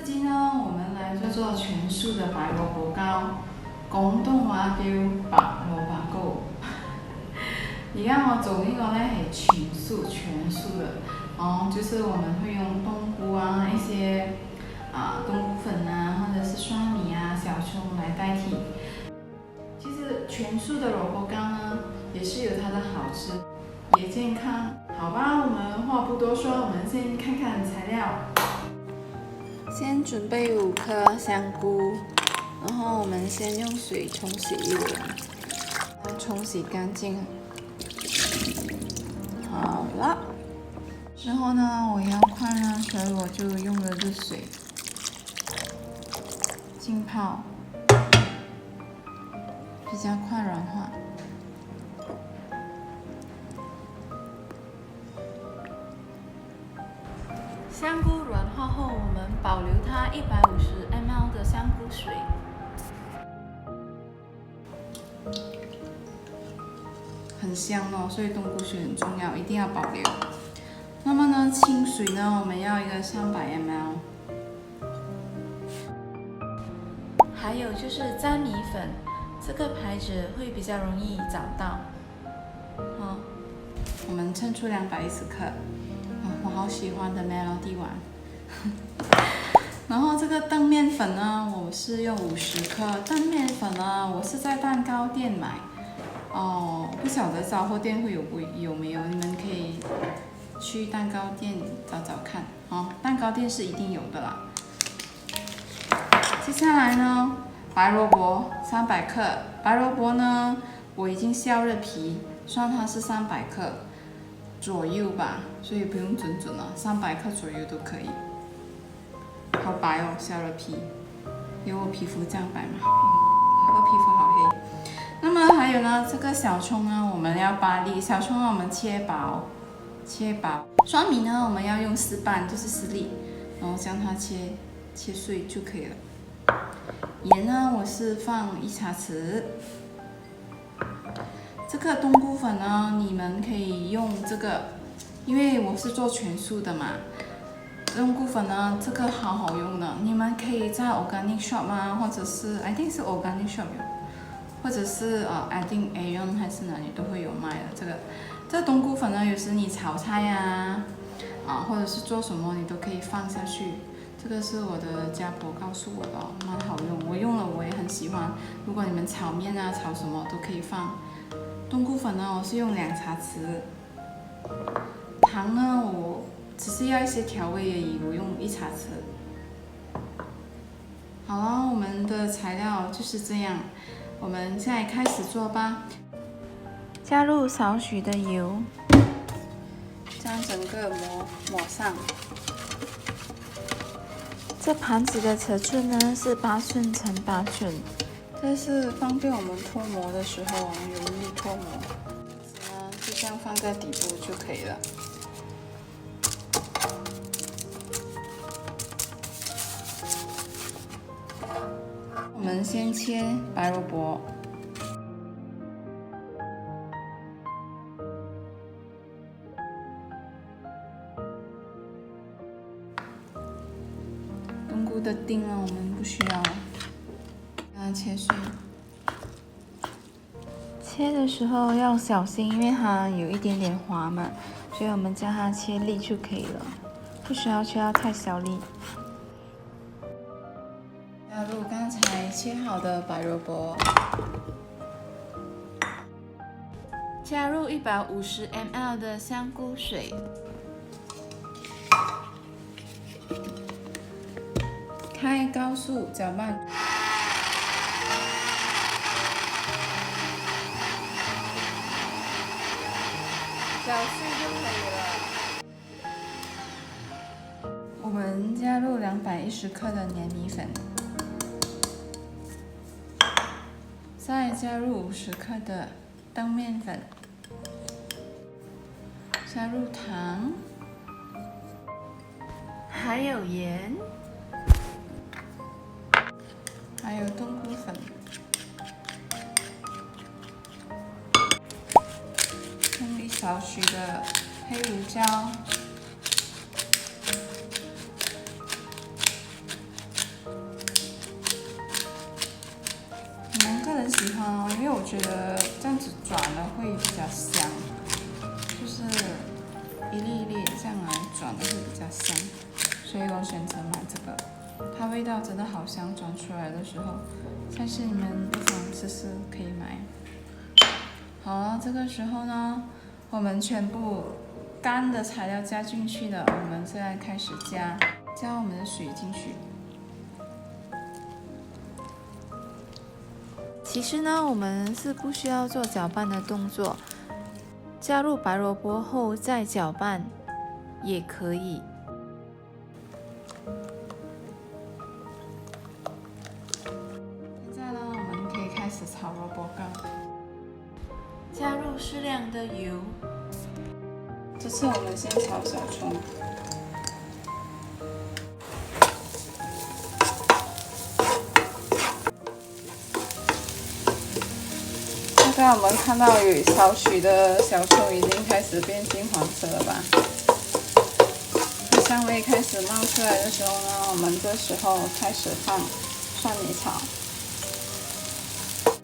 这集呢，我们来做全素的白萝卜糕，廣東話叫白蘿蔔糕。而家我做呢個呢係全素的，就是我們會用冬菇啊一些冬菇粉啊，或者是蒜米啊、小葱來代替。其實全素的蘿蔔糕呢，也是有它的好吃，也健康。好吧，我們話不多說，我們先看看材料。先準備5顆香菇，然後我們先用水沖洗一輪，沖洗乾淨。好了，之後呢，我要快呢，所以我就用了熱水浸泡，比較快軟化。香菇軟化後，我們保留它150 ml 的香菇水。很香哦，所以冬菇水很重要，一定要保留。那麼呢，清水呢，我們要一個300 ml。還有就是粘米粉，這個牌子會比較容易找到。我們稱出210克。我好喜歡的 Melody 碗。然後這個澄麵粉呢，我是用50克。澄麵粉呢，我是在蛋糕店買。不曉得雜貨店會有沒有，你們可以去蛋糕店找找看。蛋糕店是一定有的啦。接下來呢，白蘿蔔300克。白蘿蔔呢，我已經削了皮，算它是300克。左右吧，所以不用準了，300克左右都可以。好白哦，削了皮，有我皮膚這樣白嗎？我皮膚好黑。那麼還有呢，這個小蔥呢，我們要8粒，小蔥呢我們切薄。蒜米呢，我們要用絲瓣，就是4粒，然後將它切碎就可以了。鹽呢，我是放1茶匙。這個冬菇粉呢，你們可以用這個，因為我是做全素的嘛。冬菇粉呢，這個好好用的，你們可以在 Organic Shop 啊，或者是 I think 是 Organic Shop 有，或者是I think Aeon 還是哪裡都會有賣的。這個冬菇粉呢，有時你炒菜啊，或者是做什麼你都可以放下去。這個是我的家婆告訴我的，蠻好用，我用了我也很喜歡。如果你們炒麵啊，炒什麼都可以放。冬菇粉呢，我是用2茶匙。糖呢，我只是要一些調味而已，我用1茶匙。好了，我們的材料就是這樣，我們現在開始做吧。加入少許的油，將整個抹上。這盤子的尺寸呢是8寸乘8寸。這是方便我們脫模的時候容易脫模，就這樣放在底部就可以了。我們先切白蘿蔔，冬菇的丁呢，我們不需要。切碎，切的時候要小心，因為它有一點點滑嘛，所以我們將它切粒就可以了，不需要切到太小粒。加入剛才切好的白蘿蔔，加入150 ml 的香菇水，開高速攪拌。搅碎就可以了。我們加入210克的粘米粉，再加入50克的澄麵粉，加入糖，還有鹽，還有冬菇粉。少許的黑胡椒，很喜欢哦，因为我觉得这样子转了会比较香，就是一粒一粒这样来转的会比较香，所以我选择买这个。它味道真的好香，转出来的时候，下次你们不妨试试可以买。好了，这个时候呢，我们全部干的材料加进去了，我们现在开始加我们的水进去。其实呢，我们是不需要做搅拌的动作，加入白萝卜后再搅拌也可以。现在呢，我们可以开始炒萝卜干，加入适量的油。这次我们先炒小葱。现在我们看到有少许的小葱已经开始变金黄色了吧？香味开始冒出来的时候呢，我们这时候开始放蒜泥炒。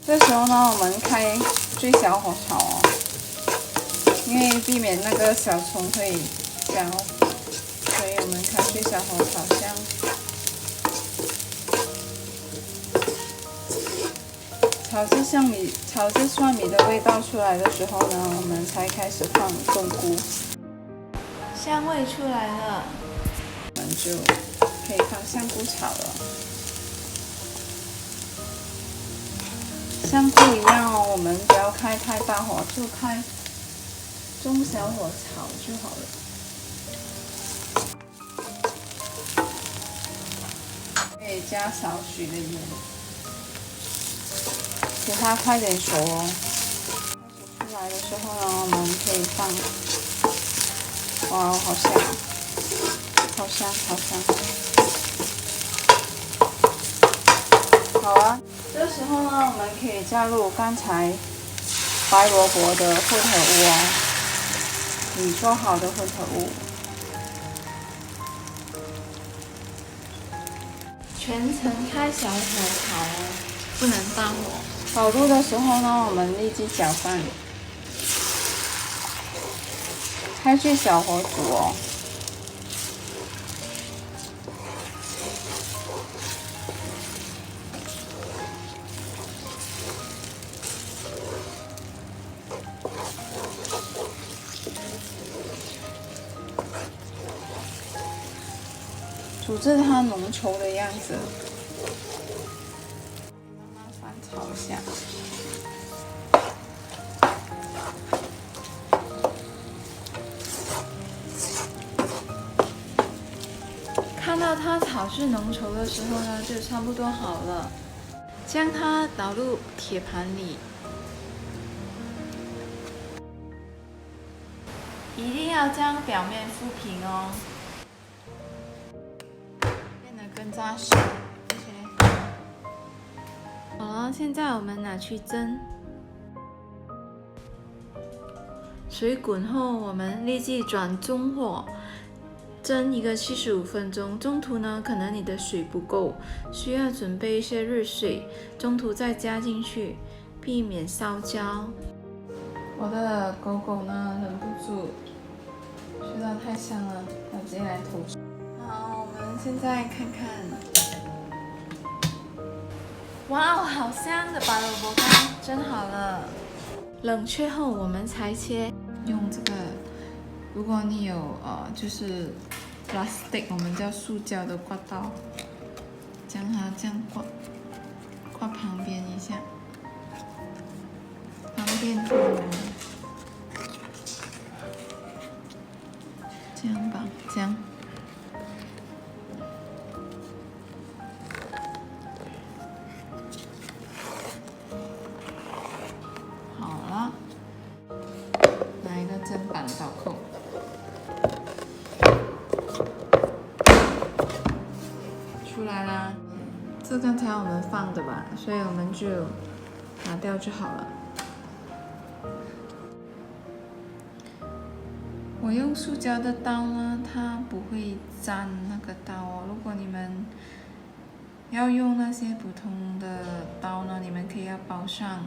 这时候呢，我们开最小火炒哦，因为避免那个小葱会焦，所以我们开最小火炒香。炒至蒜米的味道出来的时候呢，我们才开始放冬菇。香味出来了，我们就可以放香菇炒了。香菇一样哦，我们不要开太大火，就开中小火炒就好了。可以加少许的盐。给它快点熟哦。出来的时候呢，我们可以放，哇，好香，好香，好香。好啊，这时候呢，我们可以加入刚才白萝卜的混合物哦，你做好的混合物。全程开小火炒哦，不能大火。炒入的时候呢，我们立即搅拌，开最小火煮哦。煮至它浓稠的样子，慢慢翻炒一下。看到它炒至浓稠的时候呢，就差不多好了。将它倒入铁盘里，一定要将表面敷平哦，变得更扎实。好了，现在我们拿去蒸。水滚后，我们立即转中火。蒸一个75分钟，中途呢，可能你的水不够，需要准备一些热水，中途再加进去，避免烧焦。我的狗狗呢，忍不住，觉得太香了，我直接来投食。好，我们现在看看，哇哦，好香的白萝卜干，蒸好了。冷却后，我们裁切，用这个，如果你有就是 plastic， 我们叫塑胶的刮刀，将它这样刮旁边一下，方便它这样吧，这样。好了，拿一个砧板倒扣。出来啦，这刚才我们放的吧，所以我们就拿掉就好了。我用塑胶的刀呢，它不会粘那个刀哦。如果你们要用那些普通的刀呢，你们可以要包上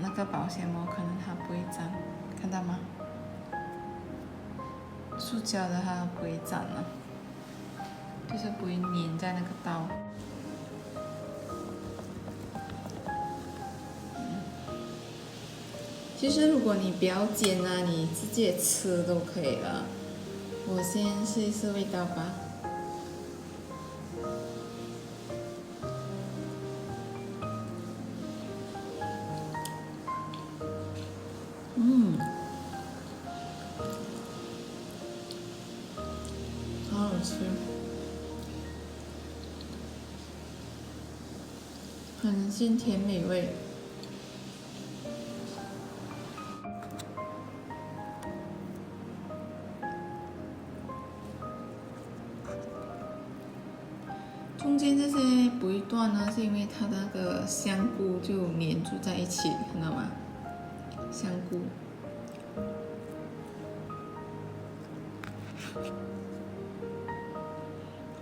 那个保鲜膜，可能它不会粘，看到吗？塑胶的它不会粘了，就是不会粘在那个刀。其实如果你不要煎啊，你直接吃都可以了。我先试一试味道吧。好好吃，很鲜甜美味。中间这些不会断呢，是因为它那个香菇就粘住在一起，看到吗？香菇。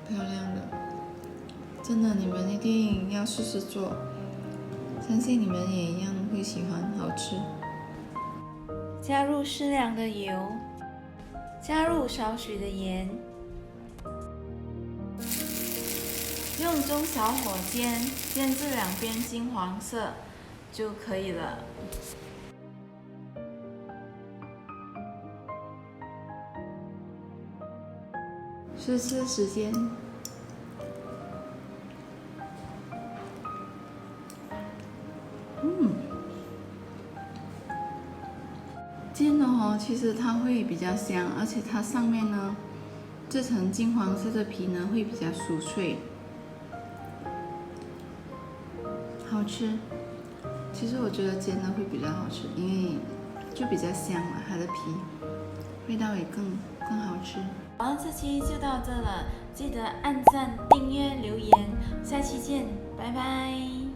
漂亮的，真的，你们一定要试试做，相信你们也一样会喜欢，好吃。加入适量的油，加入少许的盐，用中小火煎，煎至两边金黄色就可以了。试吃时间。煎的哦，其实它会比较香，而且它上面呢，这层金黄色的皮呢会比较酥脆，好吃。其实我觉得煎的会比较好吃，因为就比较香嘛，它的皮，味道也更好吃。好，这期就到这了，记得按赞、订阅、留言，下期见，拜拜。